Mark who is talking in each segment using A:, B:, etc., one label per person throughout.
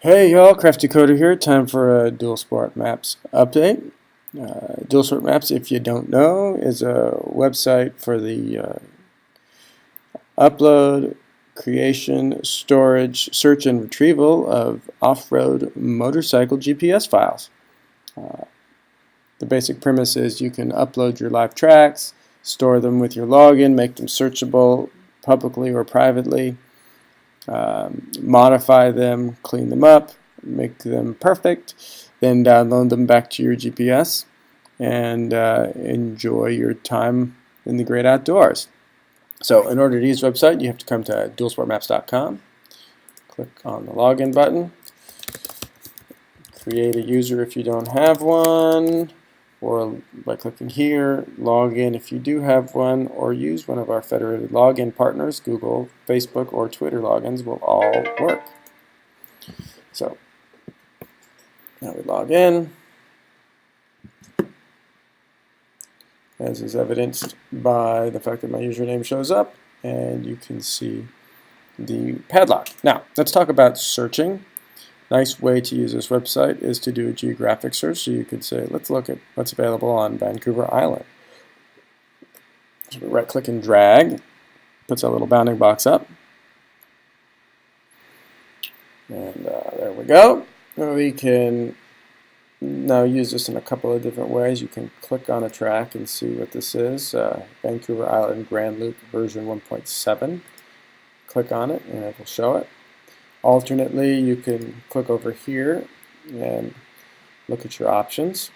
A: Hey y'all, Crafty Coder here. Time for a Dual Sport Maps update. Dual Sport Maps, if you don't know, is a website for the upload, creation, storage, search, and retrieval of off-road motorcycle GPS files. Uh, the basic premise is you can upload your live tracks, store them with your login, make them searchable publicly or privately, modify them, clean them up, make them perfect, then download them back to your GPS and enjoy your time in the great outdoors. So in order to use the website, you have to come to dualsportmaps.com, click on the login button, create a user if you don't have one, or by clicking here, log in if you do have one, or use one of our federated login partners. Google, Facebook, or Twitter logins will all work. So now we log in, as is evidenced by the fact that my username shows up, and you can see the padlock. Now, let's talk about searching. Nice way to use this website is to do a geographic search. So you could say, let's look at what's available on Vancouver Island. So we right-click and drag, puts a little bounding box up. And there we go. We can now use this in a couple of different ways. You can click on a track and see what this is. Vancouver Island Grand Loop version 1.7. Click on it and it will show it. Alternately, you can click over here and look at your options.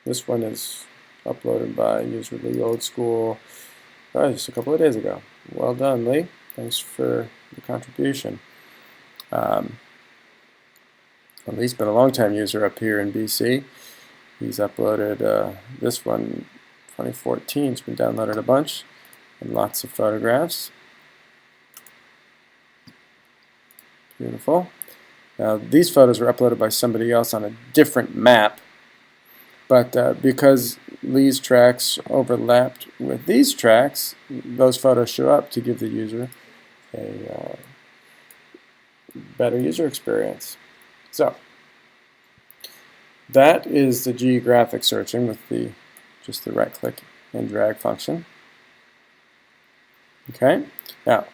A: This one is uploaded by user Lee Old School just a couple of days ago. Well done, Lee. Thanks for the contribution. Lee's been a long-time user up here in BC. He's uploaded this one 2014. It's been downloaded a bunch and lots of photographs. Beautiful. Now these photos were uploaded by somebody else on a different map, but because Lee's tracks overlapped with these tracks, those photos show up to give the user a better user experience. So that is the geographic searching with just the right click and drag function. Okay, now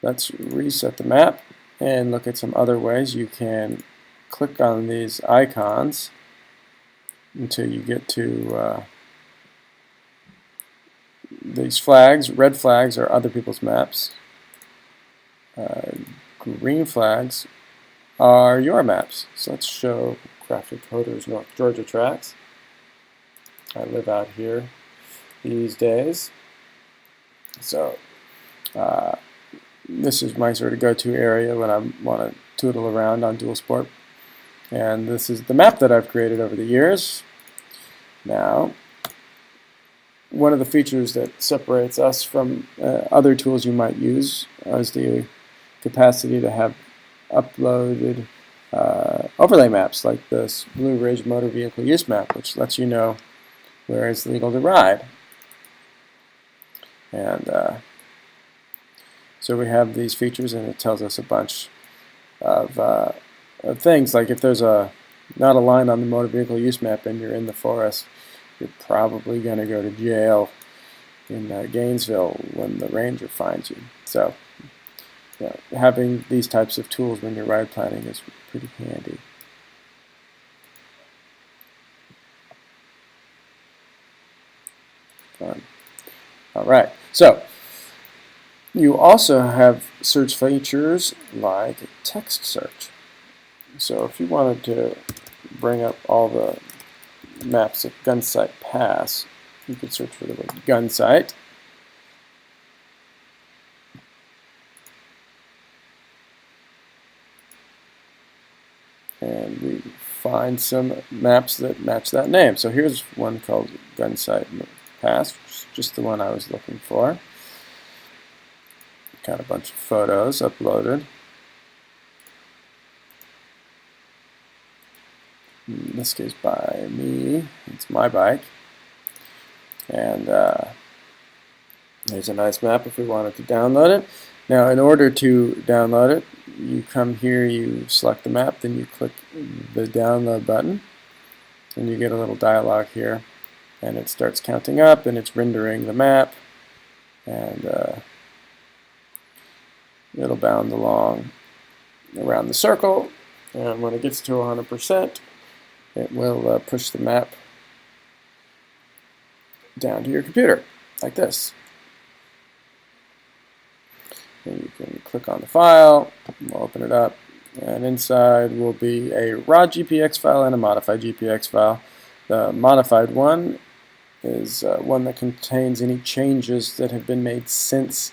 A: let's reset the map and look at some other ways. You can click on these icons until you get to these flags. Red flags are other people's maps. Green flags are your maps. So let's show Crafty Coder's North Georgia tracks. I live out here these days. So this is my sort of go-to area when I want to tootle around on Dual Sport. And this is the map that I've created over the years. Now, one of the features that separates us from other tools you might use is the capacity to have uploaded overlay maps like this Blue Ridge Motor Vehicle Use Map, which lets you know where it's legal to ride. And so we have these features, and it tells us a bunch of things, like if there's not a line on the motor vehicle use map and you're in the forest, you're probably going to go to jail in Gainesville when the ranger finds you. So having these types of tools when you're ride planning is pretty handy. Fun. All right, so you also have search features like text search. So if you wanted to bring up all the maps of Gunsight Pass, you could search for the word Gunsight. And we find some maps that match that name. So here's one called Gunsight Pass, which is just the one I was looking for. Got a bunch of photos uploaded. In this case by me, it's my bike. And there's a nice map if we wanted to download it. Now, in order to download it, you come here, you select the map, then you click the download button, and you get a little dialog here, and it starts counting up, and it's rendering the map, and it'll bound along around the circle, and when it gets to 100%, it will push the map down to your computer, like this. And you can click on the file, we'll open it up, and inside will be a raw GPX file and a modified GPX file. The modified one is one that contains any changes that have been made since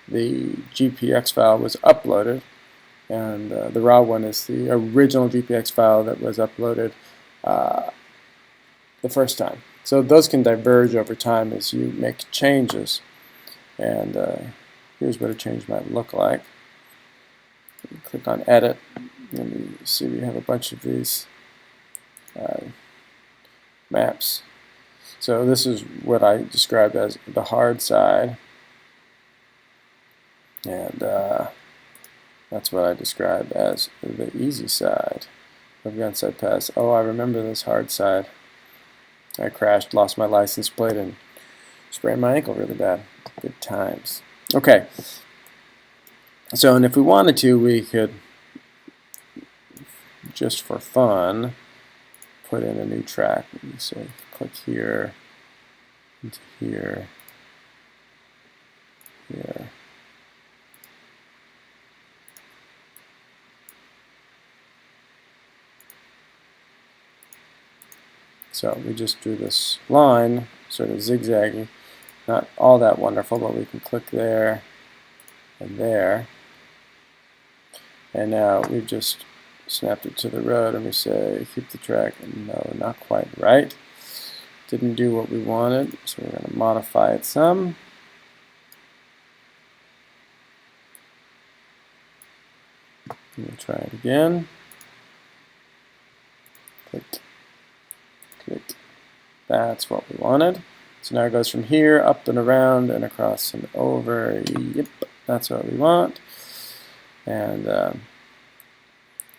A: the GPX file was uploaded, and the raw one is the original GPX file that was uploaded the first time. So those can diverge over time as you make changes, and here's what a change might look like. You click on Edit, and you see we have a bunch of these maps. So this is what I described as the hard side, and that's what I described as the easy side of Gunsight Pass. Oh, I remember this hard side. I crashed, lost my license plate, and sprained my ankle really bad. Good times. Okay, so and if we wanted to, we could, just for fun, put in a new track. So click here, into here, here. So we just drew this line, sort of zigzaggy. Not all that wonderful, but we can click there and there. And now we've just snapped it to the road, and we say keep the track. And no, not quite right. Didn't do what we wanted, so we're going to modify it some. We'll try it again. Click. Click. That's what we wanted. So now it goes from here up and around and across and over. Yep, that's what we want. And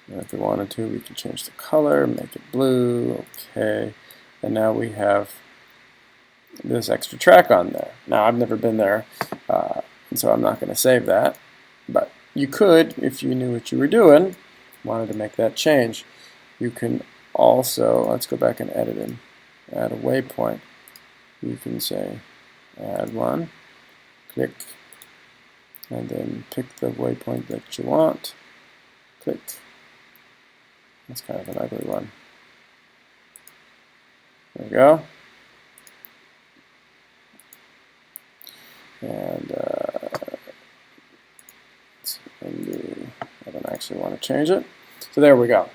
A: if we wanted to, we can change the color, make it blue. Okay. And now we have this extra track on there. Now I've never been there, and so I'm not going to save that. But you could, if you knew what you were doing, wanted to make that change. You can also, let's go back and edit and add a waypoint. You can say add one, click, and then pick the waypoint that you want, click. That's kind of an ugly one. There we go. And let's undo. I don't actually want to change it. So there we go.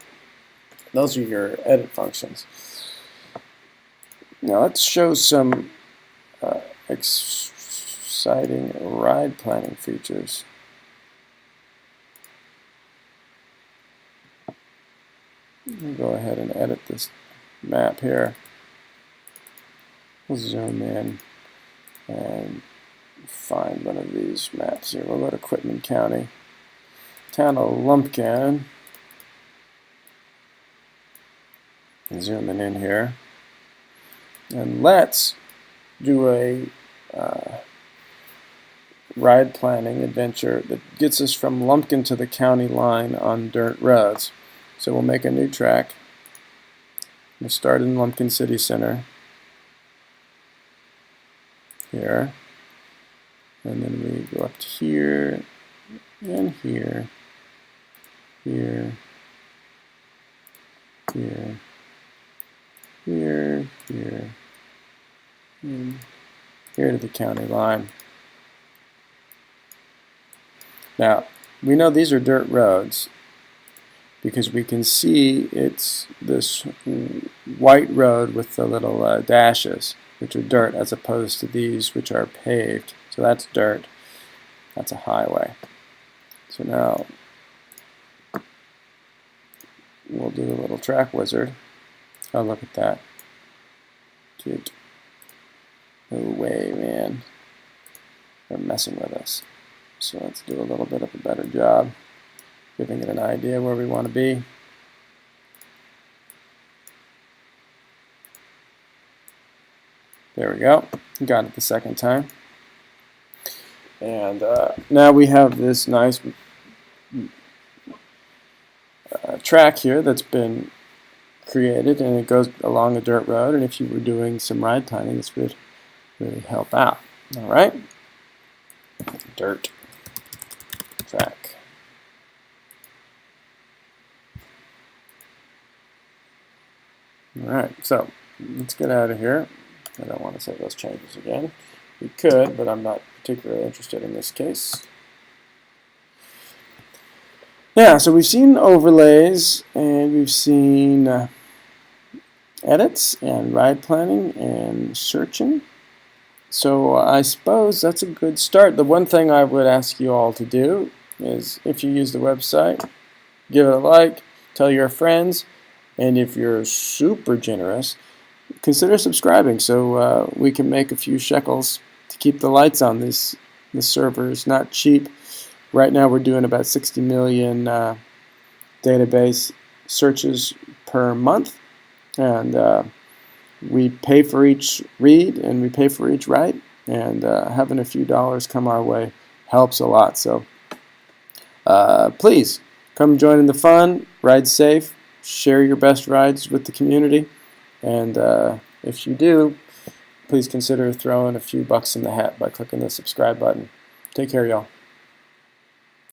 A: Those are your edit functions. Now let's show some exciting ride planning features. We'll go ahead and edit this map here. We'll zoom in and find one of these maps here. We'll go to Quitman County, town of Lumpkin, and zooming in here. And let's do a ride planning adventure that gets us from Lumpkin to the county line on dirt roads. So we'll make a new track. We'll start in Lumpkin City Center here, and then we go up to here and here, here, here, here, here, and here to the county line. Now, we know these are dirt roads because we can see it's this white road with the little dashes, which are dirt, as opposed to these, which are paved. So that's dirt. That's a highway. So now we'll do a little track wizard. Oh, look at that. Cute. No way, man. They're messing with us. So let's do a little bit of a better job giving it an idea where we want to be. There we go. Got it the second time. And now we have this nice track here that's been created, and it goes along a dirt road. And if you were doing some ride planning, this would really help out. All right, dirt track. All right, so let's get out of here. I don't want to save those changes again. We could, but I'm not particularly interested in this case. Yeah, so we've seen overlays, and we've seen edits, and ride planning, and searching. So I suppose that's a good start. The one thing I would ask you all to do is, if you use the website, give it a like, tell your friends, and if you're super generous, consider subscribing so we can make a few shekels to keep the lights on. This server is not cheap. Right now we're doing about 60 million database searches per month, and we pay for each read and we pay for each write, and having a few dollars come our way helps a lot. So please come join in the fun, ride safe, share your best rides with the community, and if you do, please consider throwing a few bucks in the hat by clicking the subscribe button. Take care, y'all.